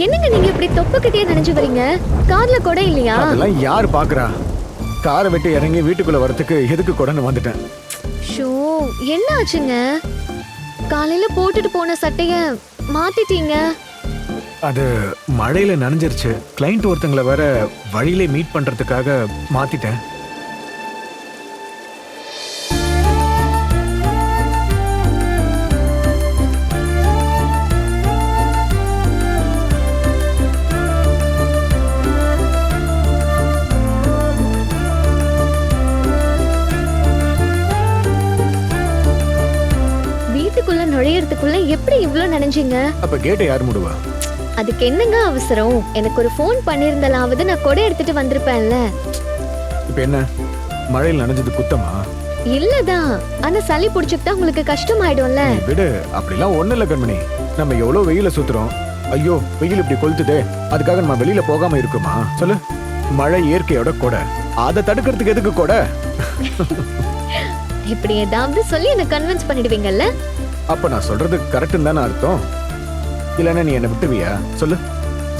என்னங்க நீங்க இப்படி தொப்பக்கிட்டே நினைச்சு வரீங்க? கார்ல கூட இல்லையா? அதெல்லாம் யார் பாக்குறா? காரை விட்டு இறங்கி வீட்டுக்குள்ள வரதுக்கு எதுக்கு கூடன்னு வந்துட்டேன். ஷோ, என்ன ஆச்சுங்க? காலையில போட்டுட்டு போன சட்டைய மாத்திட்டீங்க. அது மழையில நனைஞ்சிருச்சு. கிளைண்ட் ஒருத்தங்களை வேற வழியிலே மீட் பண்றதுக்காக மாத்திட்டேன். வீட்டுக்குள்ள நுழையறதுக்குள்ள எப்படி இவ்ளோ நினைஞ்சீங்க? அப்ப கேட்டை யார் மூடுவா? அதுக்கு என்னங்க அவசரம்? எனக்கு ஒரு ஃபோன் பண்ணிருந்தலாவது நான் கொடை எடுத்துட்டு வந்திருப்பேன்ல. இப்ப என்ன, மழையில் நனைஞ்சது குத்தமா? இல்லதான், ஆனா சளி புடிச்சுக்கிட்டா உங்களுக்கு கஷ்டம் ஆயிடும்ல. நீ விடு, அப்படிலாம் ஒண்ணு இல்ல கண்மணி. நம்ம எவ்வளவு வெயில சுத்துறோம். ஐயோ வெயில் இப்படி கொளுத்துதே, அதுக்காக நம்ம வெளியில போகாம இருக்குமா சொல்லு? மழை இயற்கையோட கொடை, அதை தடுக்கிறதுக்கு எதுக்கு கொடை? இப்படி ஏதாவது சொல்லி என்ன கன்வின்ஸ் பண்ணிடுவீங்கல்ல? அப்ப நான் சொல்றது கரெக்ட்னு தானே அர்த்தம்? இல்லன்னா நீ என்ன விட்டுவியா சொல்லு?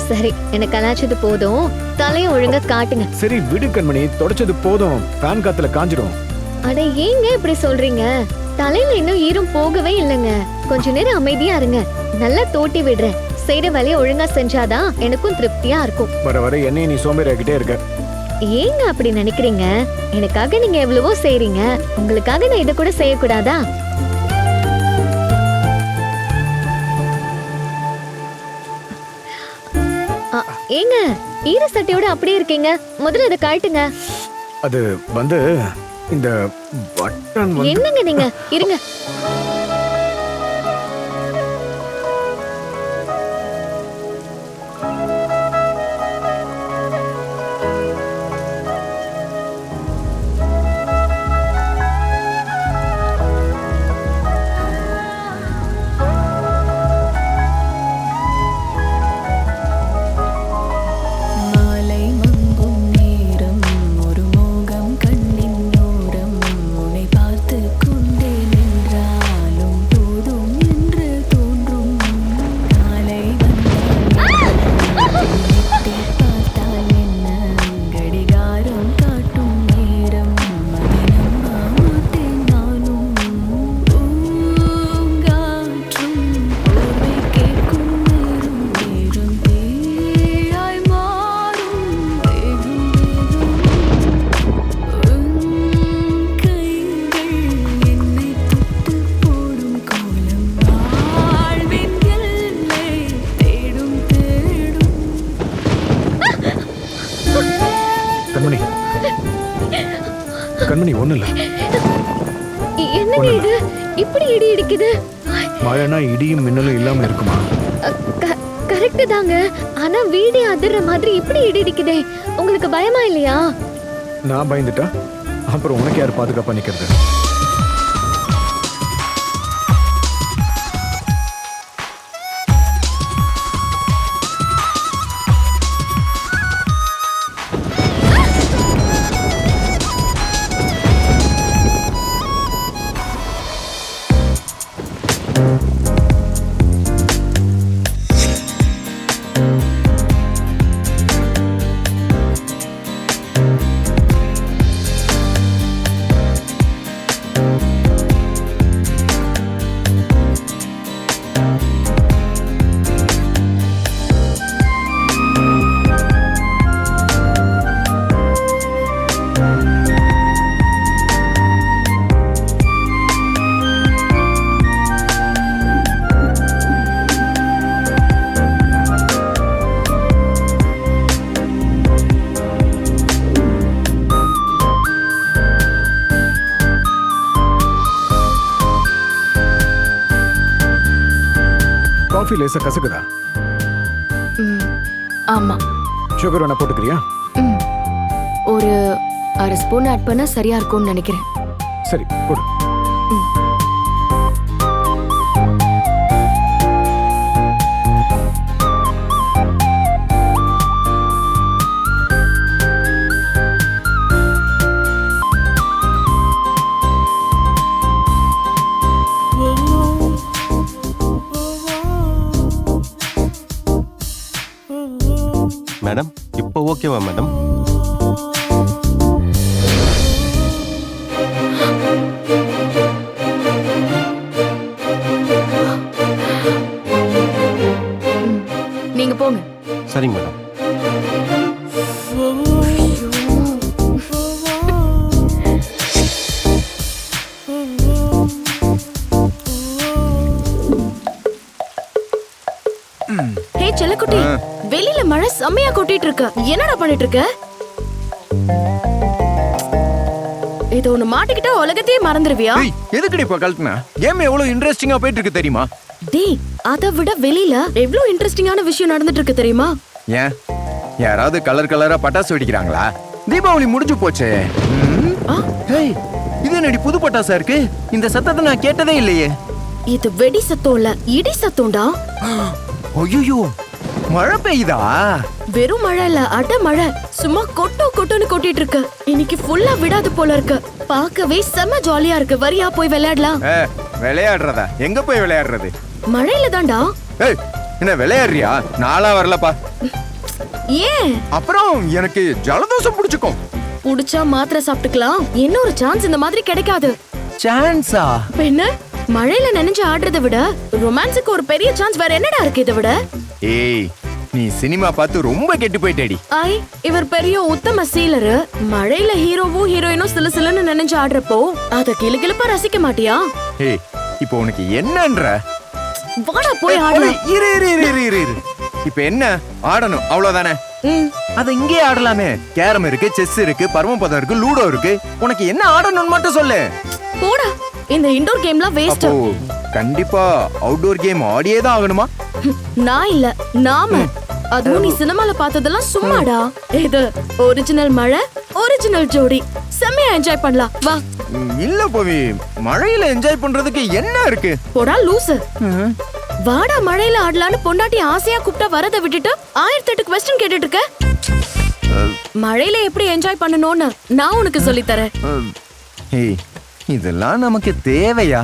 சரி, எனக்கு கலாச்சது போதும், தலையை ஒழுங்கா காட்டுங்க. சரி விடு கண்மணி, தொடச்சது போதும், ஃபேன் காத்துல காஞ்சிடும். அட ஏங்க இப்படி சொல்றீங்க? தலையில இன்னும் ஈரம் போகவே இல்லைங்க. கொஞ்ச நேரம் அமைதியா இருங்க, நல்லா தோட்டி விடுறேன். செய்யற வேலையை ஒழுங்கா செஞ்சாதான் எனக்கும் திருப்தியா இருக்கும். வர வர என்னைய நீ சோம்பேறி ஆகிட்டே இருக்க. ஏங்க அப்படி நினைக்கிறீங்க? எனக்காக நீங்க எவ்வளவோ செய்றீங்க, உங்களுக்காக நான் இதை கூட செய்யக்கூடாதா? ஏங்க ஈர சட்டையோட அப்படியே இருக்கீங்க, முதல்ல அதை காட்டுங்க. அது வந்து இந்த பட்டன் வந்து என்னங்க நீங்க இருங்க. கண்மணி, கண்மணி ஒண்ணு இல்ல. என்னங்க இது இப்படி இடி இடிக்குது? மழைனா இடியும் மின்னலும் இல்லாம இருக்குமா? கரெக்ட் தாங்க, ஆனா வீடே அதிர்ற மாதிரி இப்படி இடி இடிக்குதே, உங்களுக்கு பயமா இல்லையா? நான் பயந்துட்டா அப்புறம் உனக்கு யார் பாதுகாப்பா நிக்கிறது? காஃபி லேசா கசக்குதா? ஆமா. சுகர் வேணா போட்டுக்கிறியா? ஒரு அரை ஸ்பூன் ஆட் பண்ணா சரியா இருக்கும்னு நினைக்கிறேன். சரி போடு. நிச்சயமா மேடம். நீங்க போங்க. சரிங்க மேடம். ஹே செல்லக்குட்டி, வெளியில மழை செம்மையா கொட்டிட்டு இருக்கு. என்னடா பண்ணிட்டு இருக்க? இது ஒண்ணு மாட்டிக்கிட்டா உலகத்தையே மறந்துடுவியா? எதுக்குடி இப்ப கழட்டினா? கேம் எவ்வளவு இன்ட்ரெஸ்டிங்கா போயிட்டு இருக்கு தெரியுமா? டேய், அதை விட வெளியில எவ்வளவு இன்ட்ரெஸ்டிங்கான விஷயம் நடந்துட்டு இருக்கு தெரியுமா? ஏன் யாராவது கலர் கலரா பட்டாசு வெடிக்கிறாங்களா? தீபாவளி முடிஞ்சு போச்சே. ஹேய், இது என்னடி புது பட்டாசா இருக்கு? இந்த சத்தத்தை நான் கேட்டதே இல்லையே. இது வெடி சத்தம் இல்ல, இடி சத்தம்டா. ஐயோ, மழை பெய்யுதா? வெறும் மழை இல்ல, அட மழை. சும்மா கொட்டுன்னு கொட்டிட்டு இருக்கு. இன்னைக்கு ஃபுல்லா விடாது போல இருக்கு. பார்க்கவே செம்ம ஜாலியா இருக்கு. வரியா போய் விளையாடலாம்? விளையாடுறதா? எங்க போய் விளையாடுறது? மழையில தான்டா. ஏய், என்ன விளையாடுறியா? நாளா வரலப்பா. ஏன்? அப்புறம் எனக்கு ஜலதோஷம் பிடிச்சுக்கும். புடிச்சா மாத்திரை சாப்பிட்டுக்கலாம். இன்னொரு சான்ஸ் இந்த மாதிரி கிடைக்காது. சான்ஸா? என்ன? மழையில நனைஞ்சு ஆடுறதை விட ரொமான்ஸுக்கு ஒரு பெரிய சான்ஸ் வேற என்னடா இருக்கு இதை விட? ஏய், நீ சினிமா பார்த்து ரொம்ப கெட்டு போயிட்டேடி. ஐ, இவர் பெரிய உத்தம சீலரு. மழையில ஹீரோவும் ஹீரோயினும் சிலுசிலுன்னு நனைஞ்சு ஆடுறப்போ அத கிளுகிளுப்பா ரசிக்க மாட்டியா? ஏய், இப்போ உனக்கு என்னன்ற? வாடா போய் ஆடு. இரு இரு இரு இரு இரு. இப்போ என்ன ஆடணும் அவ்வளவுதானே? அத இங்கே ஆடலாமே. கேரம் இருக்கு, செஸ் இருக்கு, பரமபதம் இருக்கு, லூடோ இருக்கு. உனக்கு என்ன ஆடணும்னு மட்டும் சொல்லு. போடா, இந்த இன்டோர் கேம்லாம் வேஸ்ட். அப்போ கண்டிப்பா அவுட்டோர் கேம் ஆடியே தான் ஆகணுமா? நான் இல்ல, நாம. அதுவும் நீ சினிமால பார்த்ததெல்லாம் சும்மாடா. இது ஒரிஜினல் மழை, ஒரிஜினல் ஜோடி. செம்மையா என்ஜாய் பண்ணலாம். வா. இல்ல பவி, மழையில என்ஜாய் பண்றதுக்கு என்ன இருக்கு? போடா லூசு. வாடா மழையில ஆடலான்னு பொண்டாட்டி ஆசையா கூப்பிட்டா வரதை விட்டுட்டு 1008 क्वेश्चन கேட்டுட்டு இருக்க. மழையில எப்படி என்ஜாய் பண்ணணும்னு நான் உனக்கு சொல்லி தரேன். ஏய், இதெல்லாம் நமக்கு தேவையா?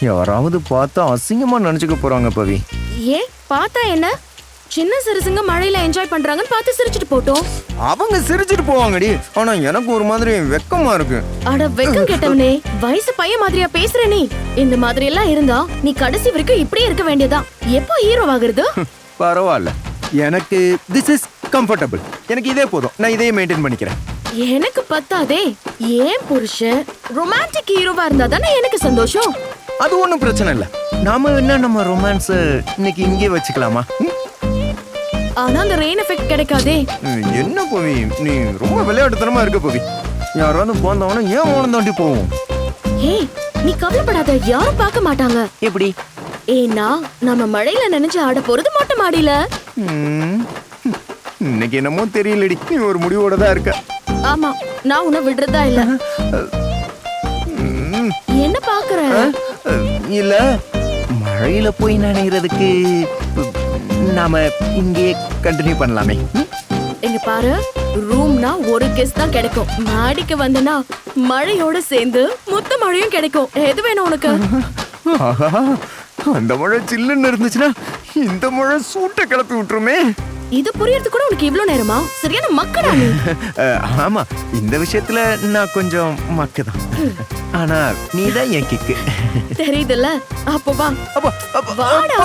யாராவது பார்த்தா அசிங்கமா நினைச்சுக்க போறாங்க பவி. ஏன் பார்த்தா என்ன? சின்ன சிறுசுங்க மழையில என்ஜாய் பண்றாங்கன்னு பார்த்து சிரிச்சிட்டு போட்டோம். அவங்க சிரிச்சிட்டு போவாங்கடி. ஆனா எனக்கு ஒரு மாதிரி வெக்கமா இருக்கு. அட வெக்கம் கேட்டவனே, வயசு பையன் மாதிரியா பேசுற நீ? இந்த மாதிரி எல்லாம் இருந்தா நீ கடைசி வரைக்கும் இப்படியே இருக்க வேண்டியதா. எப்போ ஹீரோ ஆகுறது? பரவாயில்ல, எனக்கு திஸ் இஸ் கம்ஃபர்டபிள். எனக்கு இதே போதும். நான் இதையே மெயின்டைன் பண்ணிக்கிறேன். எனக்கு பத்தாதே. ஏன் புருஷன் ரொமான்டிக் ஹீரோவா இருந்தா தானே எனக்கு சந்தோஷம். அது ஒண்ணும் பிரச்சனை இல்ல. நாம என்ன நம்ம ரொமான்ஸ் இன்னைக்கு இங்கே வச்சுக்கலாமா? ஆனா அந்த ரெயின் எஃபெக்ட் கிடைக்காதே. என்ன பவி, நீ ரொம்ப விளையாட்டுத்தனமா இருக்க பவி. யாராவது போந்தவன ஏன் ஓனம் தாண்டி போவோம்? ஏய், நீ கவலைப்படாத, யாரும் பார்க்க மாட்டாங்க. எப்படி? ஏன்னா நம்ம மழையில நினைச்சு ஆட போறது மொட்டை மாடியில. இன்னைக்கு என்னமோ தெரியலடி, நீ ஒரு முடிவோட தான் இருக்க. ஆமா, நான் உன்னை விடுறதா இல்ல. என்ன பாக்குற? இல்ல, மழையில போய் நனைகிறதுக்கு நாம இங்கே கண்டினியூ பண்ணலாமே. எங்க பாரு, ரூம்னா ஒரு கெஸ்ட் தான் கிடைக்கும். மாடிக்கு வந்தனா மழையோட சேர்ந்து மொத்த மழையும் கிடைக்கும். எது வேணும் உனக்கு? அந்த மழை சில்லுன்னு இருந்துச்சுன்னா இந்த மழை சூட்டை கிளப்பி விட்டுருமே. இது புரியறது கூட உனக்கு இவ்ளோ நேரமா? சரியான மக்கடா நீ. ஆமா, இந்த விஷயத்துல நான் கொஞ்சம் மக்குதான். ஆனா நீதான் என் கிக்கு. தெரியுதுல்ல? அப்போ வா. வாடா.